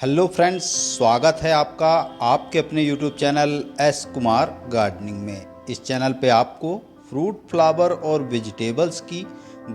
Hello friends, स्वागत है आपका आपके अपने YouTube channel S Kumar gardening में। इस चैनल पे आपको फ्रूट, फ्लावर और वेजिटेबल्स की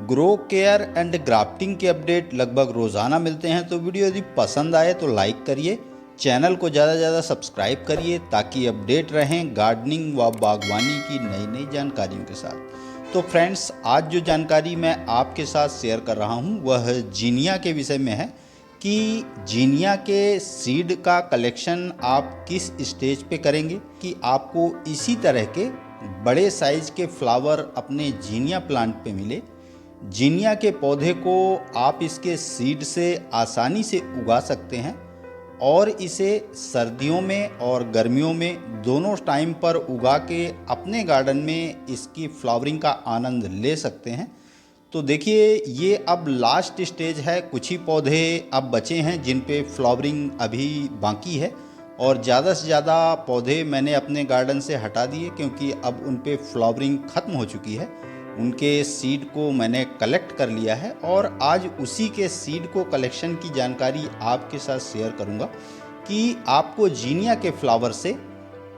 ग्रो केयर एंड ग्राफ्टिंग के अपडेट लगभग रोज़ाना मिलते हैं। तो वीडियो यदि पसंद आए तो लाइक करिए, चैनल को ज़्यादा से ज़्यादा सब्सक्राइब करिए ताकि अपडेट रहें गार्डनिंग व बागवानी की नई नई जानकारियों के साथ। तो फ्रेंड्स, आज जो जानकारी मैं आपके साथ शेयर कर रहा हूँ वह जीनिया के विषय में है कि जीनिया के सीड का कलेक्शन आप किस स्टेज पे करेंगे कि आपको इसी तरह के बड़े साइज के फ्लावर अपने जीनिया प्लांट पे मिले। जीनिया के पौधे को आप इसके सीड से आसानी से उगा सकते हैं और इसे सर्दियों में और गर्मियों में दोनों टाइम पर उगा के अपने गार्डन में इसकी फ्लावरिंग का आनंद ले सकते हैं। तो देखिए, ये अब लास्ट स्टेज है, कुछ ही पौधे अब बचे हैं जिन पे फ्लावरिंग अभी बाकी है और ज़्यादा से ज़्यादा पौधे मैंने अपने गार्डन से हटा दिए क्योंकि अब उन पे फ्लावरिंग ख़त्म हो चुकी है। उनके सीड को मैंने कलेक्ट कर लिया है और आज उसी के सीड को कलेक्शन की जानकारी आपके साथ शेयर करूंगा कि आपको जीनिया के फ्लावर से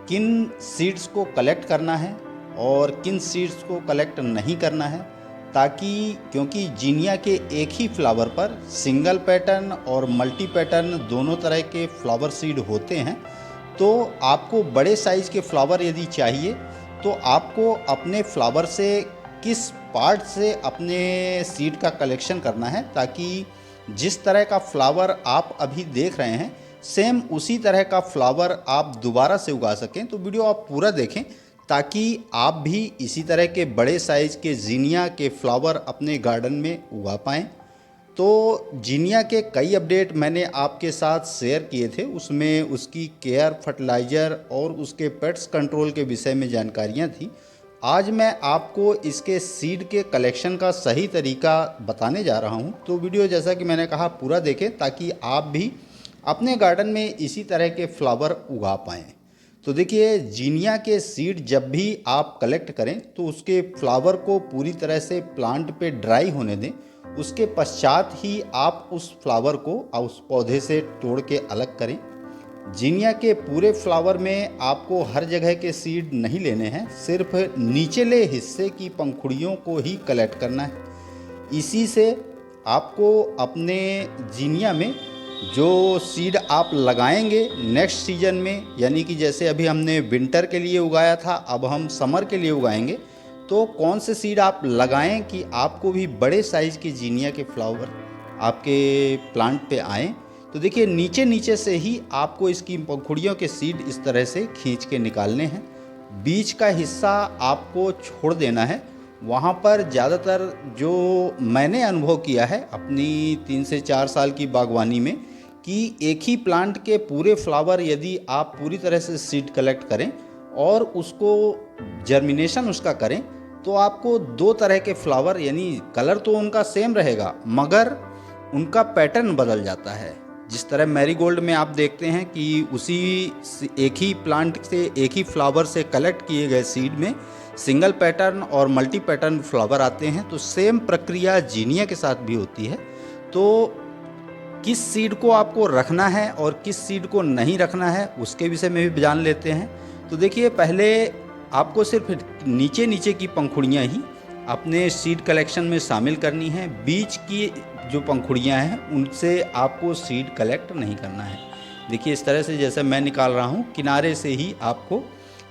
किन सीड्स को कलेक्ट करना है और किन सीड्स को कलेक्ट नहीं करना है, ताकि क्योंकि जीनिया के एक ही फ्लावर पर सिंगल पैटर्न और मल्टी पैटर्न दोनों तरह के फ्लावर सीड होते हैं। तो आपको बड़े साइज़ के फ्लावर यदि चाहिए तो आपको अपने फ्लावर से किस पार्ट से अपने सीड का कलेक्शन करना है, ताकि जिस तरह का फ्लावर आप अभी देख रहे हैं सेम उसी तरह का फ्लावर आप दोबारा से उगा सकें। तो वीडियो आप पूरा देखें ताकि आप भी इसी तरह के बड़े साइज़ के जीनिया के फ्लावर अपने गार्डन में उगा पाएँ। तो जीनिया के कई अपडेट मैंने आपके साथ शेयर किए थे, उसमें उसकी केयर, फर्टिलाइज़र और उसके पेट्स कंट्रोल के विषय में जानकारियाँ थी। आज मैं आपको इसके सीड के कलेक्शन का सही तरीका बताने जा रहा हूँ। तो वीडियो जैसा कि मैंने कहा पूरा देखें ताकि आप भी अपने गार्डन में इसी तरह के फ्लावर उगा पाएँ। तो देखिए, जीनिया के सीड जब भी आप कलेक्ट करें तो उसके फ्लावर को पूरी तरह से प्लांट पे ड्राई होने दें। उसके पश्चात ही आप उस फ्लावर को उस पौधे से तोड़ के अलग करें। जीनिया के पूरे फ्लावर में आपको हर जगह के सीड नहीं लेने हैं, सिर्फ निचले हिस्से की पंखुड़ियों को ही कलेक्ट करना है। इसी से आपको अपने जीनिया में जो सीड आप लगाएंगे नेक्स्ट सीजन में, यानी कि जैसे अभी हमने विंटर के लिए उगाया था अब हम समर के लिए उगाएंगे, तो कौन से सीड आप लगाएं कि आपको भी बड़े साइज़ के जीनिया के फ्लावर आपके प्लांट पे आएँ। तो देखिए, नीचे नीचे से ही आपको इसकी पंखुड़ियों के सीड इस तरह से खींच के निकालने हैं। बीच का हिस्सा आपको छोड़ देना है। वहाँ पर ज़्यादातर जो मैंने अनुभव किया है अपनी 3 से 4 साल की बागवानी में कि एक ही प्लांट के पूरे फ्लावर यदि आप पूरी तरह से सीड कलेक्ट करें और उसको जर्मिनेशन उसका करें तो आपको दो तरह के फ्लावर, यानी कलर तो उनका सेम रहेगा मगर उनका पैटर्न बदल जाता है। जिस तरह मैरीगोल्ड में आप देखते हैं कि उसी एक ही प्लांट से एक ही फ्लावर से कलेक्ट किए गए सीड में सिंगल पैटर्न और मल्टी पैटर्न फ्लावर आते हैं, तो सेम प्रक्रिया जीनिया के साथ भी होती है। तो किस सीड को आपको रखना है और किस सीड को नहीं रखना है उसके विषय में भी जान लेते हैं। तो देखिए, पहले आपको सिर्फ नीचे नीचे की पंखुड़ियाँ ही अपने सीड कलेक्शन में शामिल करनी है। बीच की जो पंखुड़ियाँ हैं उनसे आपको सीड कलेक्ट नहीं करना है। देखिए, इस तरह से जैसे मैं निकाल रहा हूँ, किनारे से ही आपको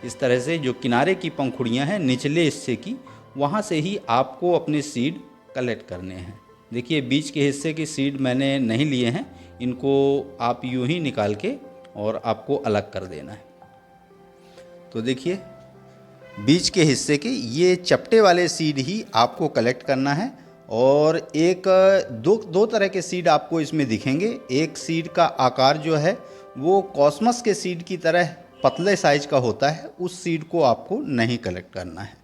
इस तरह से जो किनारे की पंखुड़ियाँ हैं निचले हिस्से की, वहाँ से ही आपको अपने सीड कलेक्ट करने हैं। देखिए, बीच के हिस्से की सीड मैंने नहीं लिए हैं, इनको आप यूं ही निकाल के और आपको अलग कर देना है। तो देखिए, बीच के हिस्से के ये चपटे वाले सीड ही आपको कलेक्ट करना है। और एक दो तरह के सीड आपको इसमें दिखेंगे। एक सीड का आकार जो है वो कॉस्मस के सीड की तरह पतले साइज का होता है, उस सीड को आपको नहीं कलेक्ट करना है।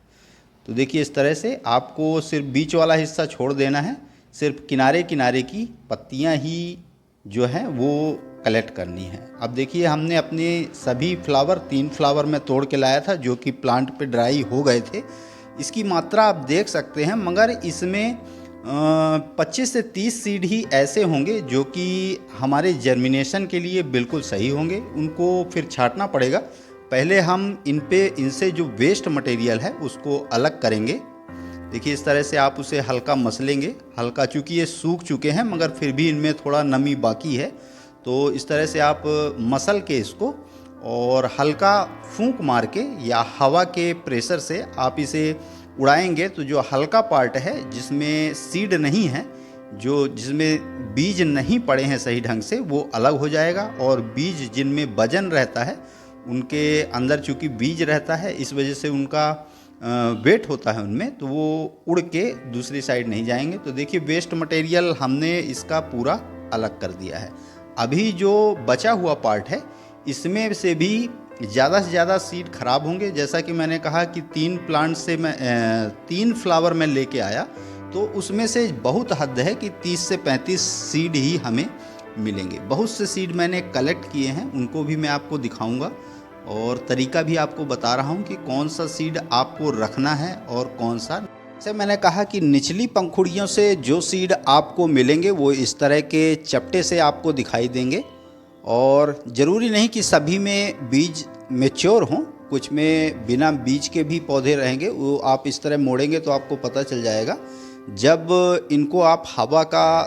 तो देखिए, इस तरह से आपको सिर्फ बीच वाला हिस्सा छोड़ देना है, सिर्फ किनारे किनारे की पत्तियां ही जो हैं वो कलेक्ट करनी है। अब देखिए, हमने अपने सभी फ्लावर 3 फ्लावर में तोड़ के लाया था जो कि प्लांट पे ड्राई हो गए थे। इसकी मात्रा आप देख सकते हैं, मगर इसमें 25 से 30 सीड ही ऐसे होंगे जो कि हमारे जर्मिनेशन के लिए बिल्कुल सही होंगे। उनको फिर छांटना पड़ेगा। पहले हम इनसे जो वेस्ट मटेरियल है उसको अलग करेंगे। देखिए इस तरह से आप उसे हल्का मसलेंगे, हल्का, चूँकि ये सूख चुके हैं मगर फिर भी इनमें थोड़ा नमी बाकी है, तो इस तरह से आप मसल के इसको और हल्का फूंक मार के या हवा के प्रेशर से आप इसे उड़ाएंगे तो जो हल्का पार्ट है जिसमें सीड नहीं है, जिसमें बीज नहीं पड़े हैं सही ढंग से, वो अलग हो जाएगा। और बीज जिनमें वजन रहता है उनके अंदर चूँकि बीज रहता है, इस वजह से उनका वेट होता है उनमें, तो वो उड़ के दूसरी साइड नहीं जाएंगे। तो देखिए वेस्ट मटेरियल हमने इसका पूरा अलग कर दिया है। अभी जो बचा हुआ पार्ट है इसमें से भी ज़्यादा से ज़्यादा सीड खराब होंगे। जैसा कि मैंने कहा कि 3 प्लांट से मैं 3 फ्लावर मैं लेके आया, तो उसमें से बहुत हद है कि 30 से 35 सीड ही हमें मिलेंगे। बहुत से सीड मैंने कलेक्ट किए हैं, उनको भी मैं आपको दिखाऊंगा और तरीका भी आपको बता रहा हूं कि कौन सा सीड आपको रखना है और कौन सा। जैसे मैंने कहा कि निचली पंखुड़ियों से जो सीड आपको मिलेंगे वो इस तरह के चपटे से आपको दिखाई देंगे, और ज़रूरी नहीं कि सभी में बीज मैच्योर हों, कुछ में बिना बीज के भी पौधे रहेंगे। वो आप इस तरह मोड़ेंगे तो आपको पता चल जाएगा। जब इनको आप हवा का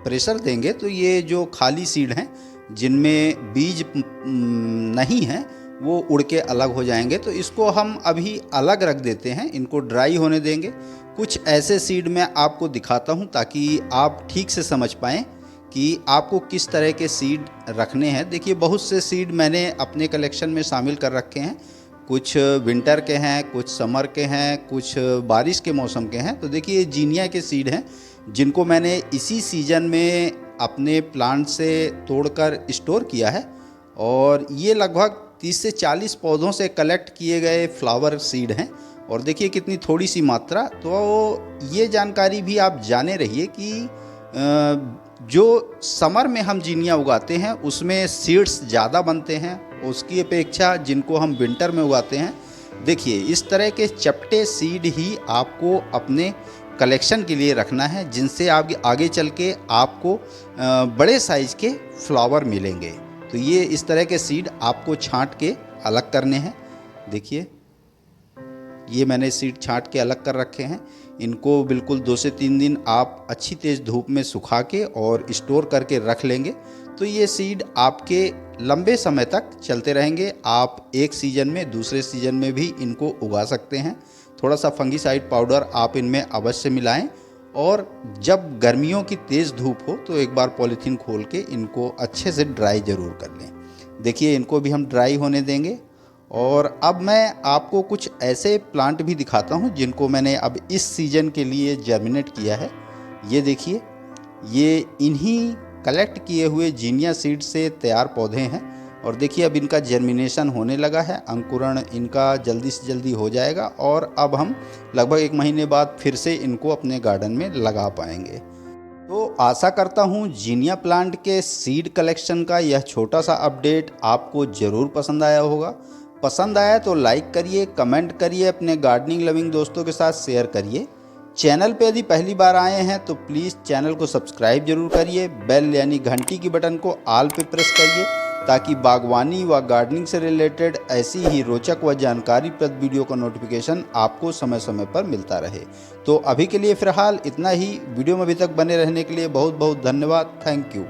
प्रेशर देंगे तो ये जो खाली सीड हैं जिनमें बीज नहीं हैं वो उड़ के अलग हो जाएंगे। तो इसको हम अभी अलग रख देते हैं, इनको ड्राई होने देंगे। कुछ ऐसे सीड मैं आपको दिखाता हूँ ताकि आप ठीक से समझ पाएँ कि आपको किस तरह के सीड रखने हैं। देखिए बहुत से सीड मैंने अपने कलेक्शन में शामिल कर रखे हैं। कुछ विंटर के हैं, कुछ समर के हैं, कुछ बारिश के मौसम के हैं। तो देखिए ये जीनिया के सीड हैं जिनको मैंने इसी सीज़न में अपने प्लांट से तोड़कर स्टोर किया है, और ये लगभग 30 से 40 पौधों से कलेक्ट किए गए फ्लावर सीड हैं। और देखिए कितनी थोड़ी सी मात्रा। तो ये जानकारी भी आप जाने रहिए कि जो समर में हम जीनिया उगाते हैं उसमें सीड्स ज़्यादा बनते हैं उसकी अपेक्षा जिनको हम विंटर में उगाते हैं। देखिए इस तरह के चपटे सीड ही आपको अपने कलेक्शन के लिए रखना है, जिनसे आगे चल के आपको बड़े साइज़ के फ्लावर मिलेंगे। तो ये इस तरह के सीड आपको छांट के अलग करने हैं। देखिए ये मैंने सीड छांट के अलग कर रखे हैं। इनको बिल्कुल 2 से 3 दिन आप अच्छी तेज़ धूप में सुखा के और स्टोर करके रख लेंगे तो ये सीड आपके लंबे समय तक चलते रहेंगे। आप एक सीज़न में दूसरे सीज़न में भी इनको उगा सकते हैं। थोड़ा सा फंगीसाइड पाउडर आप इनमें अवश्य मिलाएं, और जब गर्मियों की तेज़ धूप हो तो एक बार पॉलीथीन खोल के इनको अच्छे से ड्राई ज़रूर कर लें। देखिए इनको भी हम ड्राई होने देंगे। और अब मैं आपको कुछ ऐसे प्लांट भी दिखाता हूँ जिनको मैंने अब इस सीज़न के लिए जर्मिनेट किया है। ये देखिए ये इन्हीं कलेक्ट किए हुए जीनिया सीड से तैयार पौधे हैं, और देखिए अब इनका जर्मिनेशन होने लगा है, अंकुरण इनका जल्दी से जल्दी हो जाएगा, और अब हम लगभग 1 महीने बाद फिर से इनको अपने गार्डन में लगा पाएंगे। तो आशा करता हूँ जीनिया प्लांट के सीड कलेक्शन का यह छोटा सा अपडेट आपको ज़रूर पसंद आया होगा। पसंद आया तो लाइक करिए, कमेंट करिए, अपने गार्डनिंग लविंग दोस्तों के साथ शेयर करिए। चैनल पे यदि पहली बार आए हैं तो प्लीज़ चैनल को सब्सक्राइब जरूर करिए। बेल यानी घंटी की बटन को ऑल पे प्रेस करिए ताकि बागवानी व गार्डनिंग से रिलेटेड ऐसी ही रोचक व जानकारीप्रद वीडियो का नोटिफिकेशन आपको समय समय पर मिलता रहे। तो अभी के लिए फ़िलहाल इतना ही। वीडियो में अभी तक बने रहने के लिए बहुत बहुत धन्यवाद। Thank you.